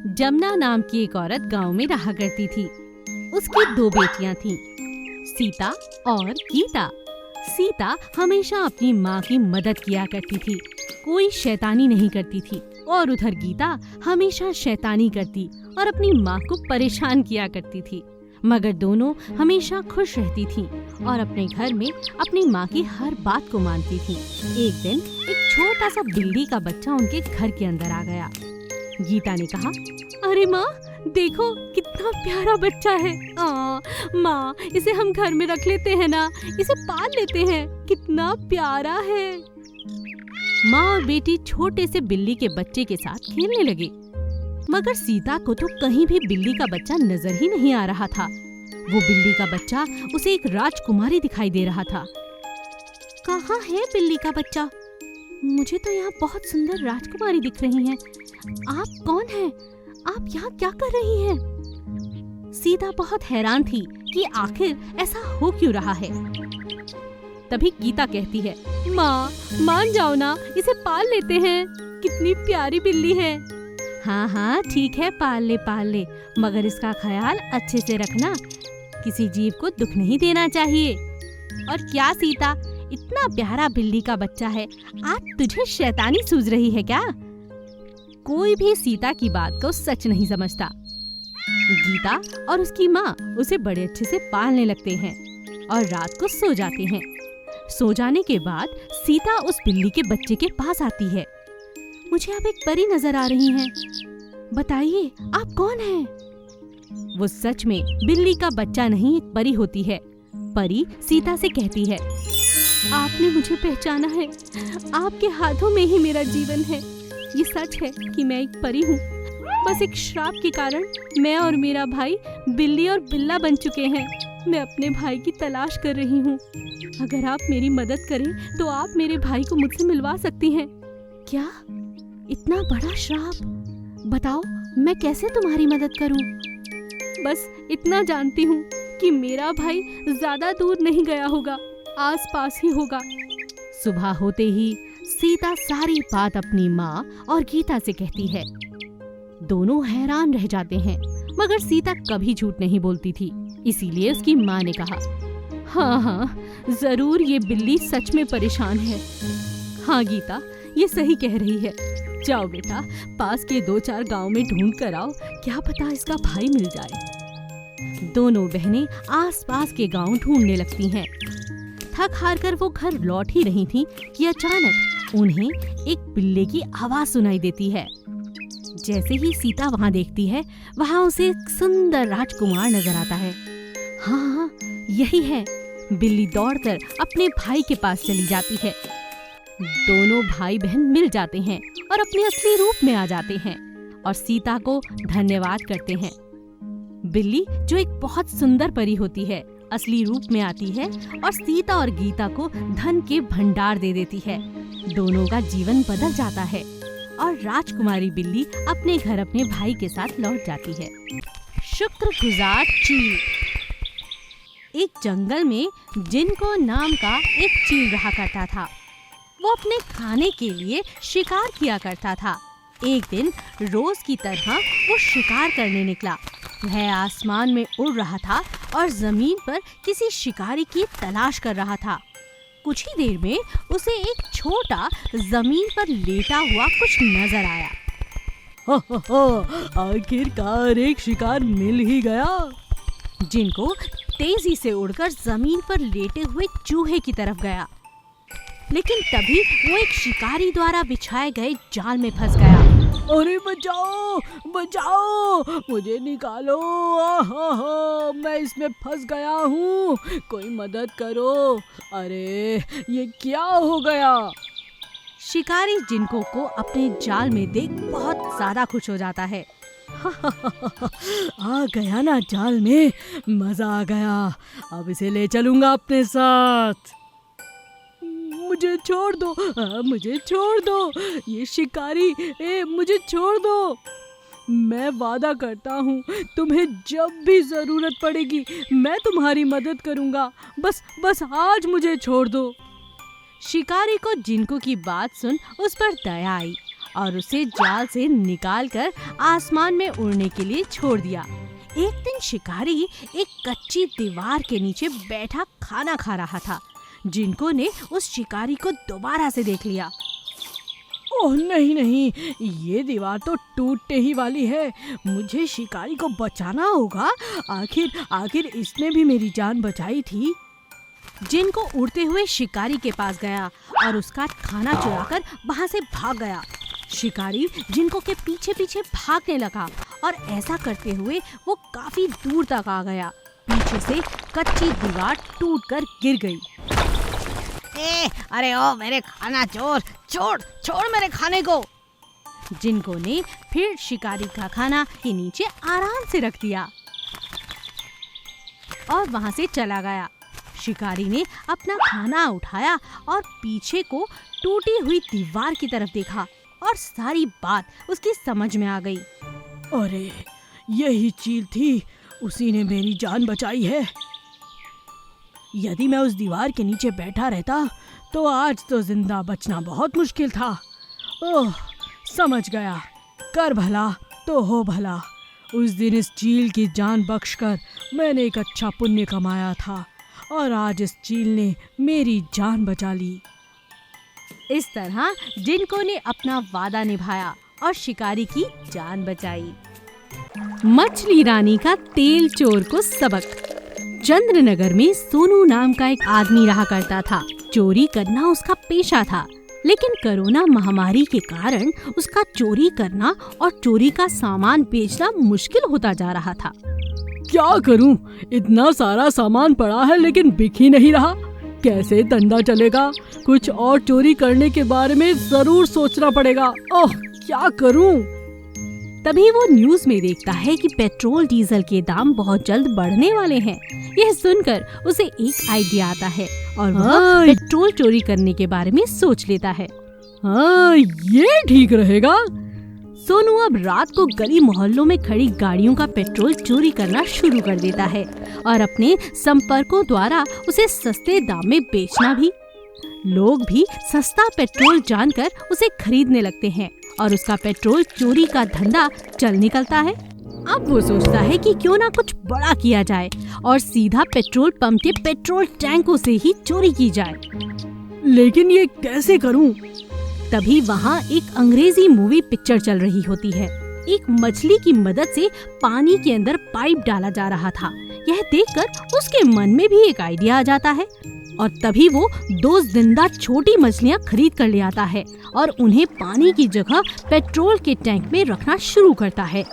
जमुना नाम की एक औरत गांव में रहा करती थी। उसकी 2 बेटियां थीं, सीता और गीता। सीता हमेशा अपनी माँ की मदद किया करती थी, कोई शैतानी नहीं करती थी, और उधर गीता हमेशा शैतानी करती और अपनी माँ को परेशान किया करती थी। मगर दोनों हमेशा खुश रहती थीं और अपने घर में अपनी माँ की हर बात को मानती थीं। एक दिन एक छोटा सा बिल्ली का बच्चा उनके घर के अंदर आ गया। गीता ने कहा, अरे माँ, देखो कितना प्यारा बच्चा है। माँ, इसे हम घर में रख लेते हैं ना, इसे पाल लेते हैं, कितना प्यारा है। माँ और बेटी छोटे से बिल्ली के बच्चे के साथ खेलने लगे, मगर सीता को तो कहीं भी बिल्ली का बच्चा नजर ही नहीं आ रहा था। वो बिल्ली का बच्चा उसे एक राजकुमारी दिखाई दे रहा था। कहाँ है बिल्ली का बच्चा? मुझे तो यहाँ बहुत सुंदर राजकुमारी दिख रही हैं। आप कौन हैं? आप यहाँ क्या कर रही हैं? सीता बहुत हैरान थी कि आखिर ऐसा हो क्यों रहा है। तभी गीता कहती है, माँ, मान जाओ ना, इसे पाल लेते हैं, कितनी प्यारी बिल्ली है। हाँ हाँ ठीक है, पाल ले, मगर इसका ख्याल अच्छे से रखना, किसी जीव को दुख नहीं देना चाहिए। और क्या सीता, इतना प्यारा बिल्ली का बच्चा है, आज तुझे शैतानी सूझ रही है क्या? कोई भी सीता की बात को सच नहीं समझता। गीता और उसकी माँ उसे बड़े अच्छे से पालने लगते हैं और रात को सो जाते हैं। सो जाने के बाद सीता उस बिल्ली के बच्चे के पास आती है। मुझे अब एक परी नजर आ रही हैं, बताइए आप कौन हैं? वो सच में बिल्ली का बच्चा नहीं, एक परी होती है। परी सीता से कहती है, आपने मुझे पहचाना है, आपके हाथों में ही मेरा जीवन है। ये सच है कि मैं एक परी हूँ, बस एक श्राप के कारण मैं और मेरा भाई बिल्ली और बिल्ला बन चुके हैं। मैं अपने भाई की तलाश कर रही हूँ, अगर आप मेरी मदद करें तो आप मेरे भाई को मुझसे मिलवा सकती हैं। क्या? इतना बड़ा श्राप? बताओ मैं कैसे तुम्हारी मदद करूं? बस इतना जानती हूँ कि मेरा भाई ज्यादा दूर नहीं गया होगा, आसपास ही होगा। सुबह होते ही सीता सारी बात अपनी माँ और गीता से कहती है। दोनों हैरान रह जाते हैं, मगर सीता कभी झूठ नहीं बोलती थी, इसीलिए उसकी माँ ने कहा, हाँ, जरूर ये बिल्ली सच में परेशान है। हाँ गीता, ये सही कह रही है। जाओ बेटा, पास के 2-4 गांव में ढूंढ कर आओ, क्या पता इसका भाई मिल जाए। दोनों बहनें आसपास के गांव ढूंढने लगती हैं। थक हार कर वो घर लौट ही रही थीं कि अचानक उन्हें एक बिल्ली की आवाज सुनाई देती है। जैसे ही सीता वहां देखती है, वहां उसे एक सुंदर राजकुमार नजर आता है। हाँ, यही है। बिल्ली दौड़कर अपने भाई के पास चली जाती है। दोनों भाई बहन मिल जाते हैं और अपने असली रूप में आ जाते हैं और सीता को धन्यवाद करते हैं। बिल्ली, जो एक बहुत सुंदर परी होती है, असली रूप में आती है और सीता और गीता को धन के भंडार दे देती है। दोनों का जीवन बदल जाता है और राजकुमारी बिल्ली अपने घर अपने भाई के साथ लौट जाती है। शुक्रगुजार चील। एक जंगल में जिनको नाम का एक चील रहा करता था। वो अपने खाने के लिए शिकार किया करता था। एक दिन रोज की तरह वो शिकार करने निकला। वह आसमान में उड़ रहा था और जमीन पर किसी शिकारी की तलाश कर रहा था। कुछ ही देर में उसे एक छोटा जमीन पर लेटा हुआ कुछ नजर आया। आखिरकार एक शिकार मिल ही गया। जिनको तेजी से उड़कर जमीन पर लेटे हुए चूहे की तरफ गया, लेकिन तभी वो एक शिकारी द्वारा बिछाए गए जाल में फंस गया। अरे बचाओ, बचाओ, मुझे निकालो, मैं इसमें फंस गया हूँ, कोई मदद करो। अरे ये क्या हो गया? शिकारी जिनको को अपने जाल में देख बहुत ज्यादा खुश हो जाता है। आ गया ना जाल में, मजा आ गया, अब इसे ले चलूंगा अपने साथ। मुझे छोड़ दो, मुझे छोड़ दो, ये शिकारी, मुझे छोड़ दो। मैं वादा करता हूँ, तुम्हें जब भी जरूरत पड़ेगी मैं तुम्हारी मदद करूँगा, बस आज मुझे छोड़ दो। शिकारी को जिनको की बात सुन उस पर दया आई और उसे जाल से निकालकर आसमान में उड़ने के लिए छोड़ दिया। एक दिन शिकारी एक कच्ची दीवार के नीचे बैठा खाना खा रहा था। जिनको ने उस शिकारी को दोबारा से देख लिया। ओह नहीं नहीं, ये दीवार तो टूटने ही वाली है। मुझे शिकारी को बचाना होगा। आखिर इसने भी मेरी जान बचाई थी। जिनको उड़ते हुए शिकारी के पास गया और उसका खाना चुराकर वहां से भाग गया। शिकारी जिनको के पीछे पीछे भागने लगा और ऐसा करते हुए वो काफी दूर तक आ गया। पीछे से कच्ची दीवार टूटकर गिर गई। अरे ओ मेरे खाना चोर, छोड़ मेरे खाने को। जिनको ने फिर शिकारी का खाना के नीचे आराम से रख दिया और वहां से चला गया। शिकारी ने अपना खाना उठाया और पीछे को टूटी हुई दीवार की तरफ देखा और सारी बात उसकी समझ में आ गई। अरे यही चील थी, उसी ने मेरी जान बचाई है। यदि मैं उस दीवार के नीचे बैठा रहता तो आज तो जिंदा बचना बहुत मुश्किल था। ओह समझ गया, कर भला तो हो भला। उस दिन इस चील की जान बख्शकर मैंने एक अच्छा पुण्य कमाया था और आज इस चील ने मेरी जान बचा ली। इस तरह जिनको ने अपना वादा निभाया और शिकारी की जान बचाई। मछली रानी का तेल चोर को सबक। चंद्रनगर में सोनू नाम का एक आदमी रहा करता था। चोरी करना उसका पेशा था, लेकिन कोरोना महामारी के कारण उसका चोरी करना और चोरी का सामान बेचना मुश्किल होता जा रहा था। क्या करूं? इतना सारा सामान पड़ा है लेकिन बिक ही नहीं रहा। कैसे धंधा चलेगा? कुछ और चोरी करने के बारे में जरूर सोचना पड़ेगा। ओह क्या करूं? तभी वो न्यूज में देखता है कि पेट्रोल डीजल के दाम बहुत जल्द बढ़ने वाले हैं। यह सुनकर उसे एक आइडिया आता है और वह पेट्रोल चोरी करने के बारे में सोच लेता है। हाँ ये ठीक रहेगा। सोनू अब रात को गली मोहल्लों में खड़ी गाड़ियों का पेट्रोल चोरी करना शुरू कर देता है और अपने संपर्कों द्वारा उसे सस्ते दाम में बेचना भी। लोग भी सस्ता पेट्रोल जानकर उसे खरीदने लगते हैं और उसका पेट्रोल चोरी का धंधा चल निकलता है। अब वो सोचता है कि क्यों ना कुछ बड़ा किया जाए और सीधा पेट्रोल पंप के पेट्रोल टैंकों से ही चोरी की जाए। लेकिन ये कैसे करूं? तभी वहाँ एक अंग्रेजी मूवी पिक्चर चल रही होती है। एक मछली की मदद से पानी के अंदर पाइप डाला जा रहा था। यह देखकर उसके मन में भी एक आइडिया आ जाता है और तभी वो 2 जिंदा छोटी मछलियाँ खरीद कर ले आता है और उन्हें पानी की जगह पेट्रोल के टैंक में रखना शुरू करता है।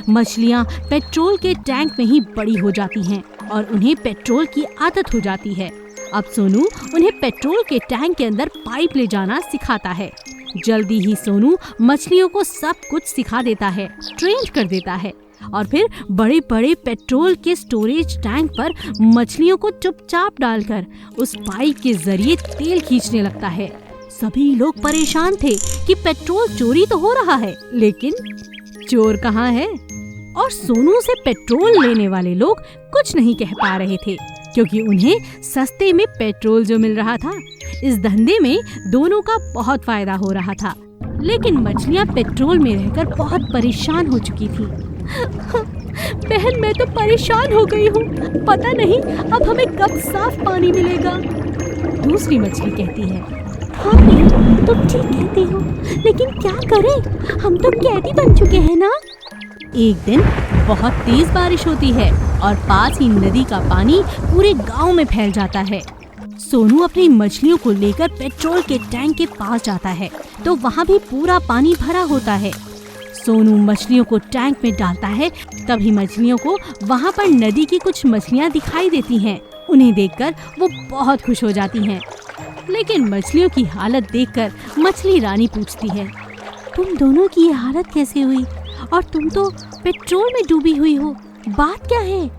मछलियाँ पेट्रोल के टैंक में ही बड़ी हो जाती हैं और उन्हें पेट्रोल की आदत हो जाती है। अब सोनू उन्हें पेट्रोल के टैंक के अंदर पाइप ले जाना सिखाता है। जल्दी ही सोनू मछलियों को सब कुछ सिखा देता है, ट्रेन कर देता है और फिर बड़े बड़े पेट्रोल के स्टोरेज टैंक पर मछलियों को चुपचाप डालकर उस पाइप के जरिए तेल खींचने लगता है। सभी लोग परेशान थे कि पेट्रोल चोरी तो हो रहा है लेकिन चोर कहाँ है। और सोनू से पेट्रोल लेने वाले लोग कुछ नहीं कह पा रहे थे क्योंकि उन्हें सस्ते में पेट्रोल जो मिल रहा था। इस धंधे में दोनों का बहुत फायदा हो रहा था, लेकिन मछलियाँ पेट्रोल में रहकर बहुत परेशान हो चुकी थी। बहन मैं तो परेशान हो गई हूँ, पता नहीं अब हमें कब साफ पानी मिलेगा। दूसरी मछली कहती है, हाँ बहन तुम ठीक कहती हो, लेकिन क्या करें, हम तो कैदी बन चुके हैं ना। एक दिन बहुत तेज बारिश होती है और पास ही नदी का पानी पूरे गांव में फैल जाता है। सोनू अपनी मछलियों को लेकर पेट्रोल के टैंक के पास जाता है तो वहाँ भी पूरा पानी भरा होता है। सोनू मछलियों को टैंक में डालता है, तभी मछलियों को वहाँ पर नदी की कुछ मछलियाँ दिखाई देती हैं। उन्हें देखकर वो बहुत खुश हो जाती हैं। लेकिन मछलियों की हालत देखकर मछली रानी पूछती है, तुम दोनों की ये हालत कैसे हुई और तुम तो पेट्रोल में डूबी हुई हो, बात क्या है?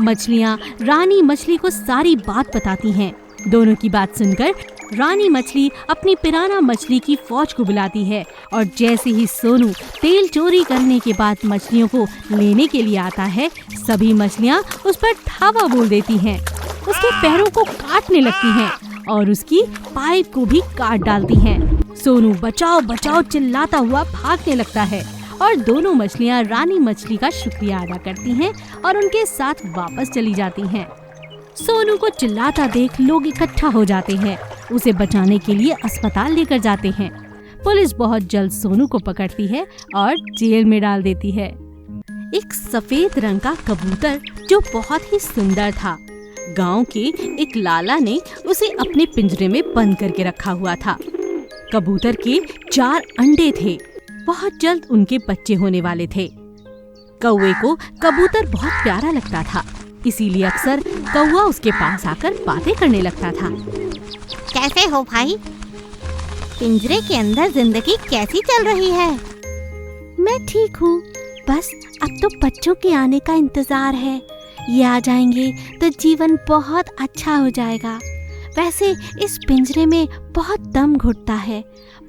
मछलियाँ रानी मछली को सारी बात बताती हैं। दोनों की बात सुनकर रानी मछली अपनी पिराना मछली की फौज को बुलाती है और जैसे ही सोनू तेल चोरी करने के बाद मछलियों को लेने के लिए आता है, सभी मछलियाँ उस पर धावा बोल देती हैं। उसके पैरों को काटने लगती हैं और उसकी पाइप को भी काट डालती हैं। सोनू बचाओ बचाओ चिल्लाता हुआ भागने लगता है और दोनों मछलियाँ रानी मछली का शुक्रिया अदा करती हैं और उनके साथ वापस चली जाती हैं। सोनू को चिल्लाता देख लोग इकट्ठा हो जाते हैं, उसे बचाने के लिए अस्पताल लेकर जाते हैं। पुलिस बहुत जल्द सोनू को पकड़ती है और जेल में डाल देती है। एक सफेद रंग का कबूतर जो बहुत ही सुंदर था, गांव के एक लाला ने उसे अपने पिंजरे में बंद करके रखा हुआ था। कबूतर के 4 अंडे थे, बहुत जल्द उनके बच्चे होने वाले थे। कौवे को कबूतर बहुत प्यारा लगता था, इसीलिए अक्सर कौवा उसके पास आकर बातें करने लगता था। कैसे हो भाई? पिंजरे के अंदर जिंदगी कैसी चल रही है? मैं ठीक हूँ, बस अब तो बच्चों के आने का इंतजार है। ये आ जाएंगे तो जीवन बहुत अच्छा हो जाएगा। वैसे इस पिंजरे में बहुत दम घुटता है,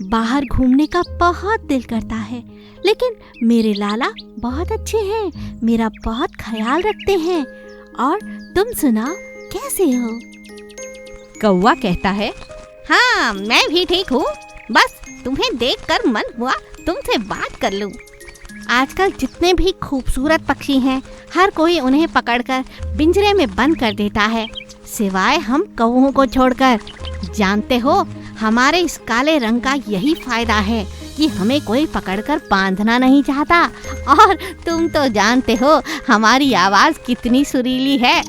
बाहर घूमने का बहुत दिल करता है, लेकिन मेरे लाला बहुत अच्छे हैं, मेरा बहुत ख्याल रखते हैं। और तुम सुनाओ, कैसे हो? कौवा कहता है, हाँ मैं भी ठीक हूँ, बस तुम्हें देखकर मन हुआ तुमसे बात कर लूँ। आजकल जितने भी खूबसूरत पक्षी हैं, हर कोई उन्हें पकड़कर पिंजरे में बंद कर देता है, सिवाय हम कौवों को छोड़कर। जानते हो, हमारे इस काले रंग का यही फायदा है कि हमें कोई पकड़कर बांधना नहीं चाहता। और तुम तो जानते हो हमारी आवाज़ कितनी सुरीली है।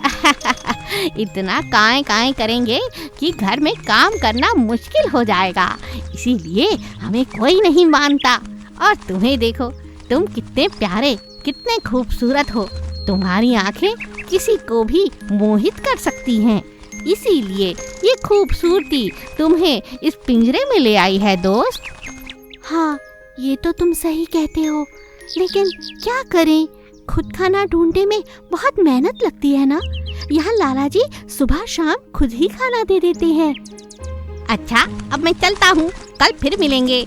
इतना काएं काएं करेंगे कि घर में काम करना मुश्किल हो जाएगा, इसीलिए हमें कोई नहीं मानता। और तुम्हें देखो, तुम कितने प्यारे, कितने खूबसूरत हो। तुम्हारी आंखें किसी को भी मोहित कर सकती हैं, इसीलिए ये खूबसूरती तुम्हें इस पिंजरे में ले आई है दोस्त। हाँ, ये तो तुम सही कहते हो, लेकिन क्या करें, खुद खाना ढूंढने में बहुत मेहनत लगती है ना। यहाँ लाला जी सुबह शाम खुद ही खाना दे देते हैं। अच्छा, अब मैं चलता हूँ, कल फिर मिलेंगे।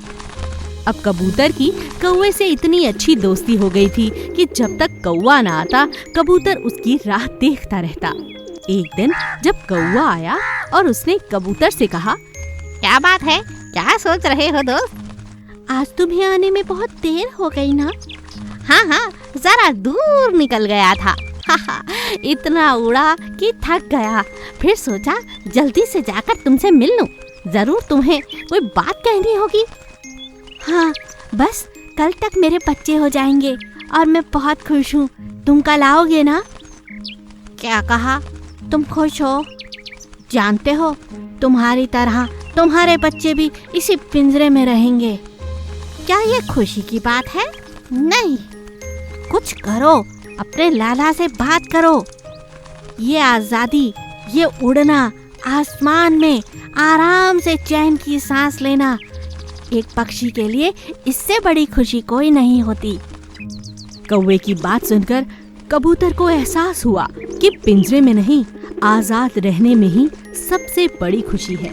अब कबूतर की कौवे से इतनी अच्छी दोस्ती हो गई थी कि जब तक कौवा ना आता, कबूतर उसकी राह देखता रहता। एक दिन जब कौवा आया और उसने कबूतर से कहा, क्या बात है, क्या सोच रहे हो दोस्त? आज तुम्हें आने में बहुत देर हो गई ना। हाँ हाँ, जरा दूर निकल गया था। इतना उड़ा कि थक गया, फिर सोचा जल्दी से जाकर तुमसे मिल लूं। जरूर तुम्हें कोई बात कहनी होगी। हाँ, बस कल तक मेरे बच्चे हो जाएंगे और मैं बहुत खुश हूँ। तुम कल आओगे ना? क्या कहा? तुम खुश हो? जानते हो, तुम्हारी तरह तुम्हारे बच्चे भी इसी पिंजरे में रहेंगे। क्या ये खुशी की बात है? नहीं, कुछ करो, अपने लाला से बात करो। ये आज़ादी, ये उड़ना, आसमान में आराम से चैन की सांस लेना, एक पक्षी के लिए इससे बड़ी खुशी कोई नहीं होती। कौवे की बात सुनकर कबूतर को एहसास हुआ कि पिंजरे में नहीं, आजाद रहने में ही सबसे बड़ी खुशी है।